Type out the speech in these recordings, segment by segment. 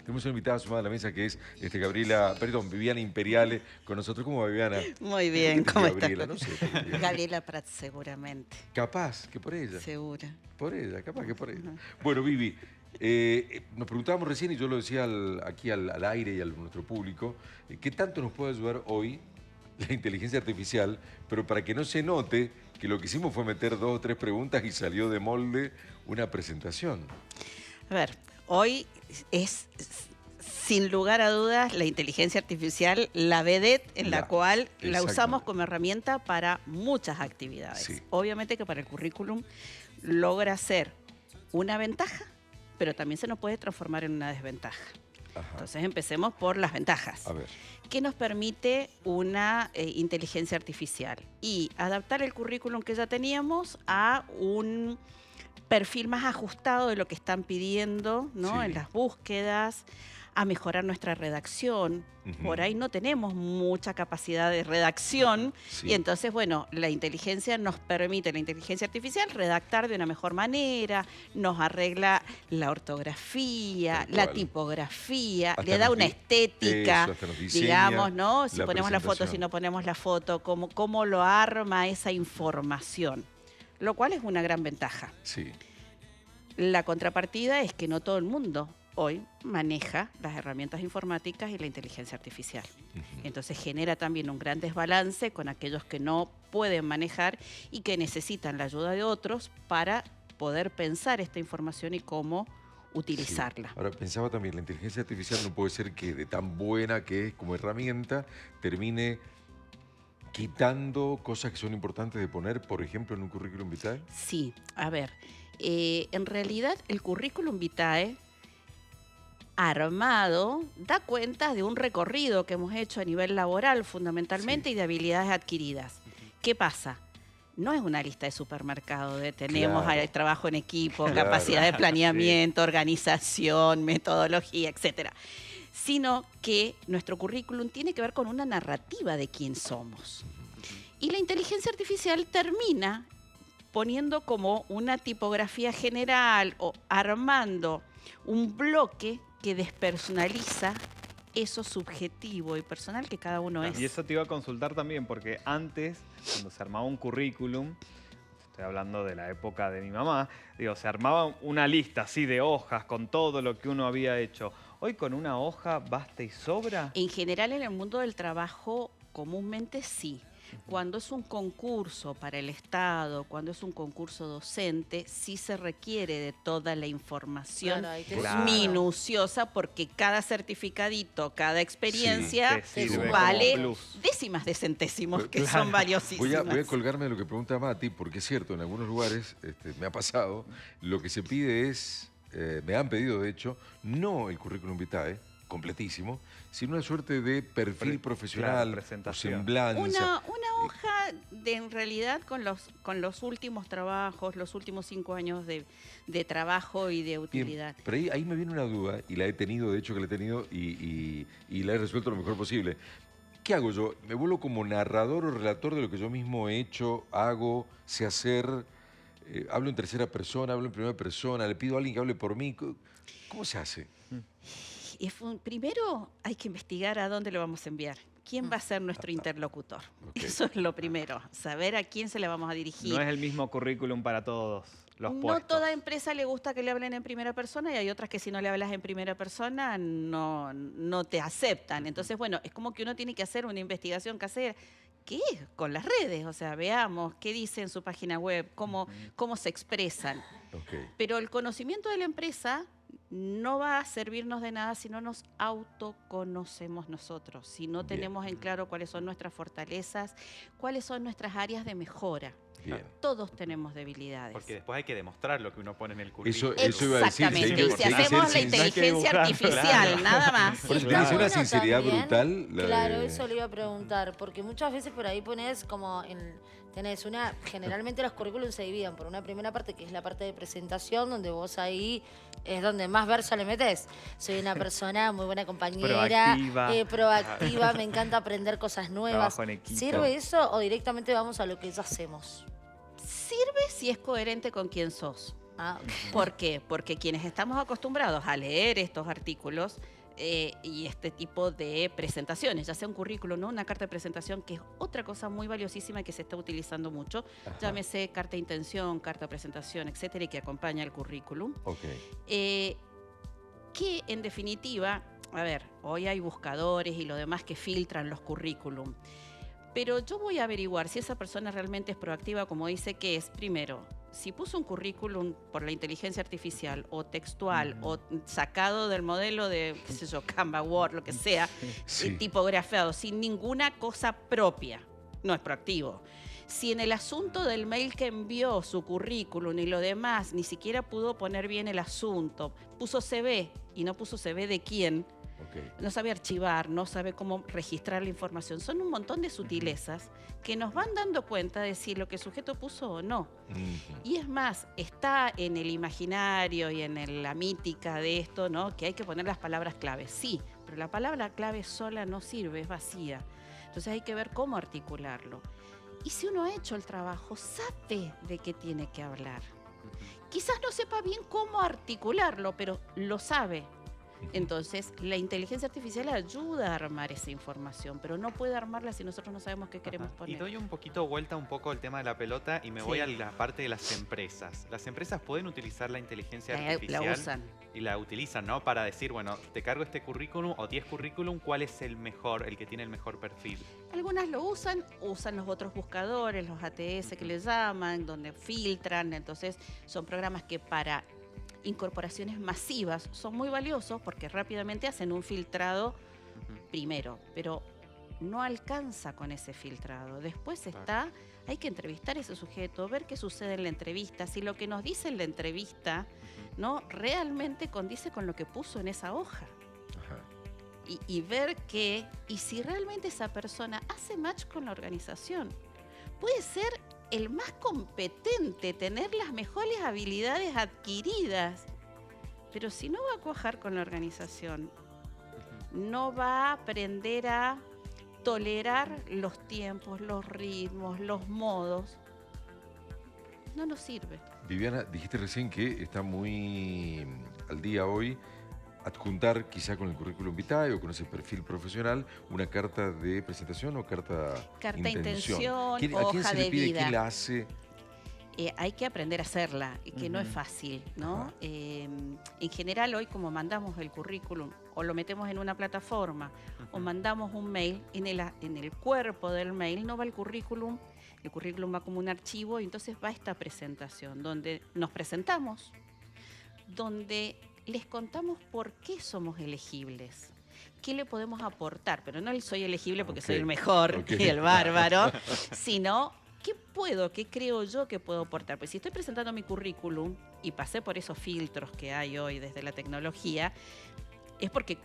Tenemos una invitada sumada a la mesa que es Viviana Imperiale con nosotros. ¿Cómo va, Viviana? Muy bien, ¿cómo estás? Gabriela, no sé. Gabriela Prats, seguramente. Capaz que por ella. Segura. Por ella, capaz que por ella. Ajá. Bueno, Vivi, nos preguntábamos recién, y yo lo decía aquí al aire y a nuestro público, ¿qué tanto nos puede ayudar hoy la inteligencia artificial? Pero para que no se note que lo que hicimos fue meter 2 o 3 preguntas y salió de molde una presentación. A ver, hoy es, sin lugar a dudas, la inteligencia artificial, la vedette en la cual la usamos como herramienta para muchas actividades. Sí. Obviamente que para el currículum logra ser una ventaja, pero también se nos puede transformar en una desventaja. Ajá. Entonces empecemos por las ventajas. A ver. ¿Qué nos permite una inteligencia artificial? Y adaptar el currículum que ya teníamos a un perfil más ajustado de lo que están pidiendo, ¿no? Sí. En las búsquedas, a mejorar nuestra redacción. Por ahí no tenemos mucha capacidad de redacción Sí. y entonces, bueno, la inteligencia nos permite, la inteligencia artificial, redactar de una mejor manera, nos arregla la ortografía, la tipografía, Hasta le da una estética, eso, hasta nos diseña digamos, ¿no? Si la ponemos la foto, si presentación. no ponemos la foto, cómo lo arma esa información, lo cual es una gran ventaja. Sí. La contrapartida es que no todo el mundo hoy maneja las herramientas informáticas y la inteligencia artificial. Entonces genera también un gran desbalance con aquellos que no pueden manejar y que necesitan la ayuda de otros para poder pensar esta información y cómo utilizarla. Sí. Ahora, pensaba también, la inteligencia artificial no puede ser que de tan buena que es como herramienta, termine quitando cosas que son importantes de poner, por ejemplo, en un currículum vitae. Sí, a ver, en realidad el currículum vitae armado da cuenta de un recorrido que hemos hecho a nivel laboral fundamentalmente, Sí. y de habilidades adquiridas. ¿Qué pasa? No es una lista de supermercado de tenemos Claro. trabajo en equipo, Claro. capacidad de planeamiento, organización, metodología, etcétera. Sino que nuestro currículum tiene que ver con una narrativa de quién somos. Y la inteligencia artificial termina poniendo como una tipografía general o armando un bloque que despersonaliza eso subjetivo y personal que cada uno es. Y eso te iba a consultar también, porque antes, cuando se armaba un currículum, estoy hablando de la época de mi mamá, digo, se armaba una lista así de hojas con todo lo que uno había hecho. Hoy con una hoja basta y sobra. En general, en el mundo del trabajo, comúnmente sí. Cuando es un concurso para el Estado, cuando es un concurso docente, sí se requiere de toda la información minuciosa, porque cada certificadito, cada experiencia vale décimas de centésimos, que son valiosísimas. Voy a colgarme de lo que pregunta Mati, porque es cierto, en algunos lugares me ha pasado, lo que se pide es, me han pedido de hecho, no el currículum vitae, completísimo, sino una suerte de perfil profesional, presentación. o semblanza. Una hoja en realidad con los últimos trabajos, los últimos 5 años de trabajo y de utilidad. Bien, pero ahí me viene una duda, y la he tenido, de hecho que la he tenido, y la he resuelto lo mejor posible. ¿Qué hago yo? ¿Me vuelvo como narrador o relator de lo que yo mismo he hecho, hago, sé hacer? ¿Hablo en tercera persona, hablo en primera persona? ¿Le pido a alguien que hable por mí? ¿Cómo se hace? Primero hay que investigar a dónde lo vamos a enviar. ¿Quién va a ser nuestro interlocutor? Eso es lo primero, saber a quién se le vamos a dirigir. No es el mismo currículum para todos los puestos. No toda empresa le gusta que le hablen en primera persona, y hay otras que si no le hablas en primera persona no te aceptan. Entonces, bueno, es como que uno tiene que hacer una investigación casera. ¿Qué es? Con las redes, o sea, veamos qué dice en su página web, cómo se expresan. Pero el conocimiento de la empresa no va a servirnos de nada si no nos autoconocemos nosotros, si no tenemos en claro cuáles son nuestras fortalezas, cuáles son nuestras áreas de mejora. Bien. Todos tenemos debilidades. Porque después hay que demostrar lo que uno pone en el currículum. Eso iba a decir. Exactamente. Si hacemos la inteligencia artificial, nada más. Por eso tenés una sinceridad brutal. Claro, eso le iba a preguntar, porque muchas veces por ahí pones como tenés generalmente los currículums se dividen por una primera parte que es la parte de presentación, donde vos ahí es donde más verso le metés. Soy una persona muy buena compañera, proactiva, me encanta aprender cosas nuevas. ¿Sirve eso o directamente vamos a lo que ya hacemos? Sirve si es coherente con quién sos. Ah, ok. ¿Por qué? Porque quienes estamos acostumbrados a leer estos artículos y este tipo de presentaciones, ya sea un currículum, ¿no? Una carta de presentación, que es otra cosa muy valiosísima y que se está utilizando mucho, Ajá. llámese carta de intención, carta de presentación, etcétera, y que acompaña el currículum. Ok. Que en definitiva, a ver, hoy hay buscadores y lo demás que filtran los currículum, pero yo voy a averiguar si esa persona realmente es proactiva, como dice que es, primero, si puso un currículum por la inteligencia artificial o textual o sacado del modelo de, qué sé yo, Canva, Word, lo que sea, Sí. tipografiado, sin ninguna cosa propia, no es proactivo. Si en el asunto del mail que envió su currículum y lo demás ni siquiera pudo poner bien el asunto, puso CV y no puso CV de quién, Ok. no sabe archivar, no sabe cómo registrar la información. Son un montón de sutilezas que nos van dando cuenta de si lo que el sujeto puso o no. Ujú. Y es más, está en el imaginario y en la mítica de esto, ¿no? Que hay que poner las palabras claves. Sí, pero la palabra clave sola no sirve, es vacía. Entonces hay que ver cómo articularlo. Y si uno ha hecho el trabajo, sabe de qué tiene que hablar. Quizás no sepa bien cómo articularlo, pero lo sabe. Entonces, la inteligencia artificial ayuda a armar esa información, pero no puede armarla si nosotros no sabemos qué queremos Ajá. poner. Y doy un poquito vuelta un poco el tema de la pelota y me voy Sí. a la parte de las empresas. Las empresas pueden utilizar la inteligencia La artificial usan. y la utilizan, ¿no? Para decir, bueno, te cargo este currículum o 10 currículum, ¿cuál es el mejor, el que tiene el mejor perfil? Algunas lo usan los otros buscadores, los ATS que le llaman, donde filtran. Entonces, son programas que para incorporaciones masivas son muy valiosos porque rápidamente hacen un filtrado primero, pero no alcanza con ese filtrado. Después Claro. hay que entrevistar a ese sujeto, ver qué sucede en la entrevista, si lo que nos dice en la entrevista, ¿no? Realmente condice con lo que puso en esa hoja. Ajá. Y ver y si realmente esa persona hace match con la organización. Puede ser el más competente, tener las mejores habilidades adquiridas, pero si no va a cuajar con la organización, no va a aprender a tolerar los tiempos, los ritmos, los modos, no nos sirve. Viviana, dijiste recién que está muy al día hoy adjuntar quizá con el currículum vitae o con ese perfil profesional una carta de presentación o carta Intención, ¿A quién hoja se le de pide? vida. ¿Quién la hace? Hay que aprender a hacerla, que no es fácil, ¿no? Ajá. En general hoy como mandamos el currículum o lo metemos en una plataforma o mandamos un mail, en el cuerpo del mail no va el currículum va como un archivo y entonces va esta presentación donde nos presentamos, donde les contamos por qué somos elegibles. ¿Qué le podemos aportar? Pero no el soy elegible porque soy el mejor y el bárbaro, sino ¿qué creo yo que puedo aportar? Pues si estoy presentando mi currículum y pasé por esos filtros que hay hoy desde la tecnología, es porque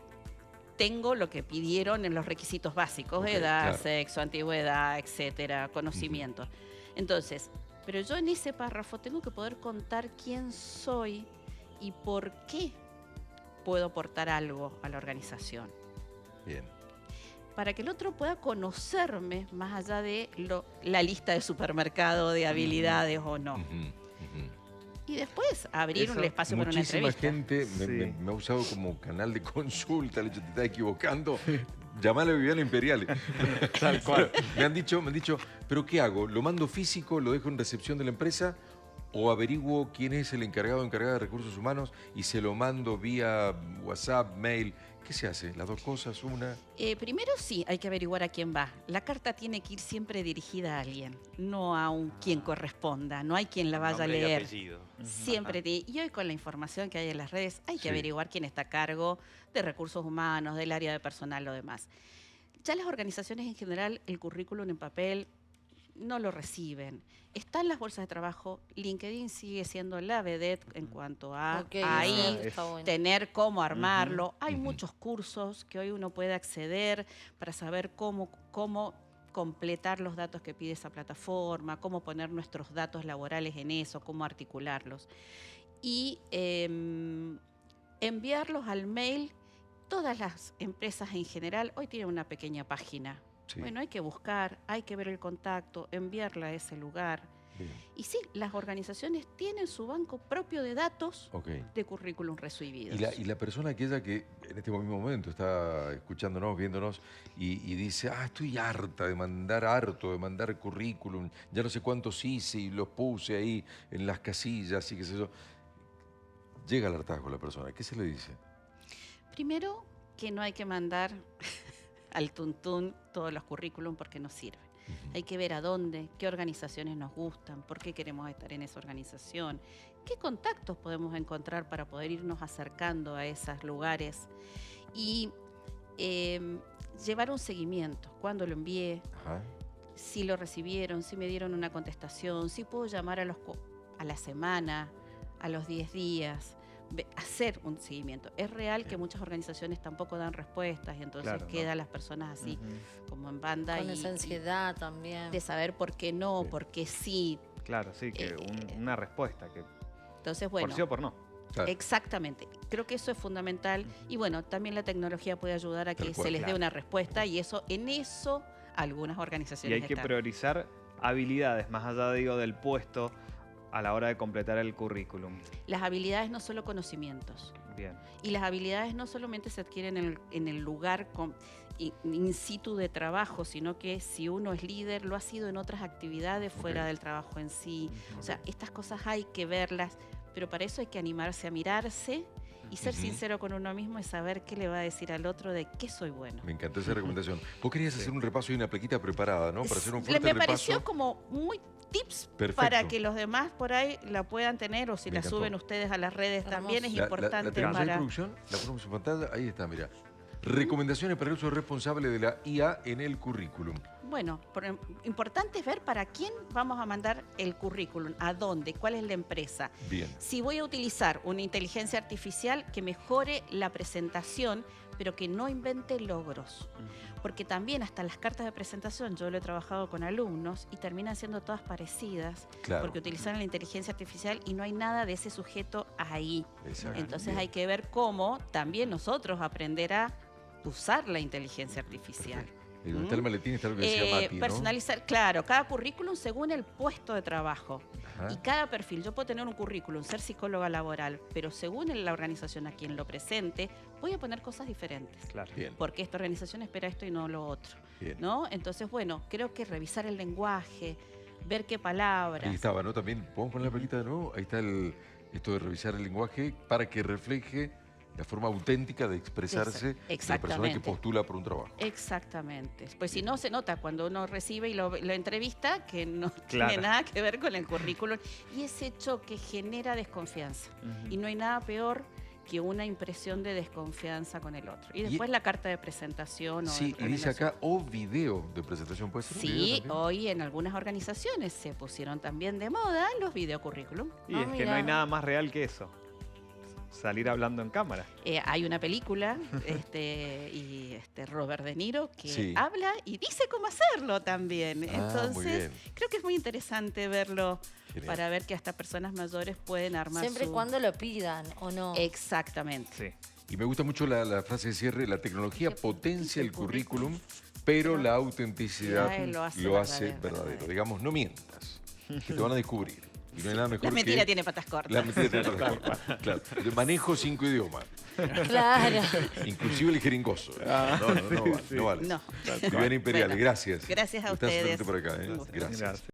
tengo lo que pidieron en los requisitos básicos, edad, claro. sexo, antigüedad, etcétera, conocimientos. Entonces, pero yo en ese párrafo tengo que poder contar quién soy y por qué puedo aportar algo a la organización. Bien. Para que el otro pueda conocerme más allá de la lista de supermercado de habilidades o no. Ujú, ujú. Y después abrir un espacio para una Muchísima entrevista. gente me ha usado como canal de consulta, le he dicho, te estás equivocando, llamale a Viviana Imperiale. Tal cual. Me han dicho, ¿pero qué hago? ¿Lo mando físico, lo dejo en recepción de la empresa o averiguo quién es el encargado o encargada de recursos humanos y se lo mando vía WhatsApp, mail? ¿Qué se hace? ¿Las dos cosas? ¿Una? Primero sí, hay que averiguar a quién va. La carta tiene que ir siempre dirigida a alguien, no a quien corresponda. No hay quien la vaya a Nombre y leer. apellido. Siempre. Y hoy con la información que hay en las redes, hay que Sí. averiguar quién está a cargo de recursos humanos, del área de personal, lo demás. Ya las organizaciones en general, el currículum en papel no lo reciben. Está en las bolsas de trabajo. LinkedIn sigue siendo la vedette en cuanto a Ok, ahí eso está bueno. tener cómo armarlo. Hay Ujú. muchos cursos que hoy uno puede acceder para saber cómo completar los datos que pide esa plataforma, cómo poner nuestros datos laborales en eso, cómo articularlos. Y enviarlos al mail. Todas las empresas en general hoy tienen una pequeña página. Sí. Bueno, hay que buscar, hay que ver el contacto, enviarla a ese lugar. Bien. Y sí, las organizaciones tienen su banco propio de datos Ok. de currículum recibidos. Y la persona aquella que en este mismo momento está escuchándonos, viéndonos y dice, estoy harto de mandar currículum, ya no sé cuántos hice y los puse ahí en las casillas y qué sé yo. Llega al hartazgo la persona, ¿qué se le dice? Primero, que no hay que mandar al tuntún todos los currículum porque no sirven. Hay que ver a dónde, qué organizaciones nos gustan, por qué queremos estar en esa organización, qué contactos podemos encontrar para poder irnos acercando a esos lugares y llevar un seguimiento. Cuándo lo envié, Ajá. si lo recibieron, si me dieron una contestación, si puedo llamar a la semana, a los 10 días, hacer un seguimiento. Es real que muchas organizaciones tampoco dan respuestas y entonces Claro, ¿no? quedan las personas así como en banda Con y esa ansiedad también. de saber por qué no, Sí. por qué sí. Claro, sí, que una respuesta, que Entonces, bueno, por sí o por no. Claro. exactamente. Creo que eso es fundamental y bueno, también la tecnología puede ayudar a que Tal cual. se les dé Claro. una respuesta y en eso algunas Y organizaciones hay que están. priorizar habilidades, más allá, digo, del puesto a la hora de completar el currículum. Las habilidades no solo conocimientos. Bien. Y las habilidades no solamente se adquieren en el lugar in situ de trabajo, sino que si uno es líder, lo ha sido en otras actividades fuera Ok. del trabajo en sí. O sea, estas cosas hay que verlas, pero para eso hay que animarse a mirarse y ser Ujú. sincero con uno mismo y saber qué le va a decir al otro de qué soy bueno. Me encantó esa recomendación. Vos querías hacer un repaso y una plaquita preparada, ¿no? Para hacer un Me fuerte pareció repaso. como muy tips Perfecto. para que los demás por ahí la puedan tener o si Me la encantó. suben ustedes a las redes Hermoso. también es ¿La importante tenemos ahí, para... producción? ¿La ponemos en pantalla? Ahí está, mira. Recomendaciones para el uso responsable de la IA en el currículum. Bueno, importante es ver para quién vamos a mandar el currículum, a dónde, cuál es la empresa. Bien. Si voy a utilizar una inteligencia artificial que mejore la presentación, pero que no invente logros. Porque también hasta las cartas de presentación, yo lo he trabajado con alumnos y terminan siendo todas parecidas, Claro. porque utilizan la inteligencia artificial y no hay nada de ese sujeto ahí. Exacto. Entonces Bien. hay que ver cómo también nosotros aprender a usar la inteligencia artificial. Y donde está el maletín está lo que decía Mati, ¿no? Personalizar, claro, cada currículum según el puesto de trabajo. Ajá. Y cada perfil, yo puedo tener un currículum, ser psicóloga laboral, pero según la organización a quien lo presente, voy a poner cosas diferentes. Claro. Bien, Porque esta organización espera esto y no lo otro. bien. ¿No? Entonces, bueno, creo que revisar el lenguaje, ver qué palabras. Ahí estaba, ¿no? También, ¿podemos poner la plaquita de nuevo? Ahí está esto de revisar el lenguaje para que refleje la forma auténtica de expresarse de la persona que Exactamente. postula por un trabajo. Exactamente. Pues si no, se nota cuando uno recibe y lo entrevista que no Claro. tiene nada que ver con el currículum. Y ese choque genera desconfianza. Y no hay nada peor que una impresión de desconfianza con el otro. Y después la carta de presentación. Sí, y dice recomendación. acá, o video de presentación, ¿puede ser? un video Sí, también? hoy en algunas organizaciones se pusieron también de moda los videocurrículum. Y Ah, es que no mira. hay nada más real que eso. Salir hablando en cámara. Hay una película Robert De Niro que Sí. habla y dice cómo hacerlo también. Muy Entonces, bien. creo que es muy interesante verlo Genial. para ver que hasta personas mayores pueden armar Siempre y su... cuando lo pidan, ¿o no? Exactamente. Sí. Y me gusta mucho la frase de cierre, la tecnología potencia el currículum, pero la autenticidad Lo hace verdadero. verdadero. Digamos, no mientas, que te van a descubrir. Y no hay nada mejor La mentira que... tiene patas cortas. La mentira tiene patas cortas. Claro. Yo manejo 5 idiomas, Claro. inclusive el jeringoso. No vale. No. Viviana Imperial, gracias. Gracias a Gustavo, ustedes. suerte por acá. Un gusto. Gracias. Gracias.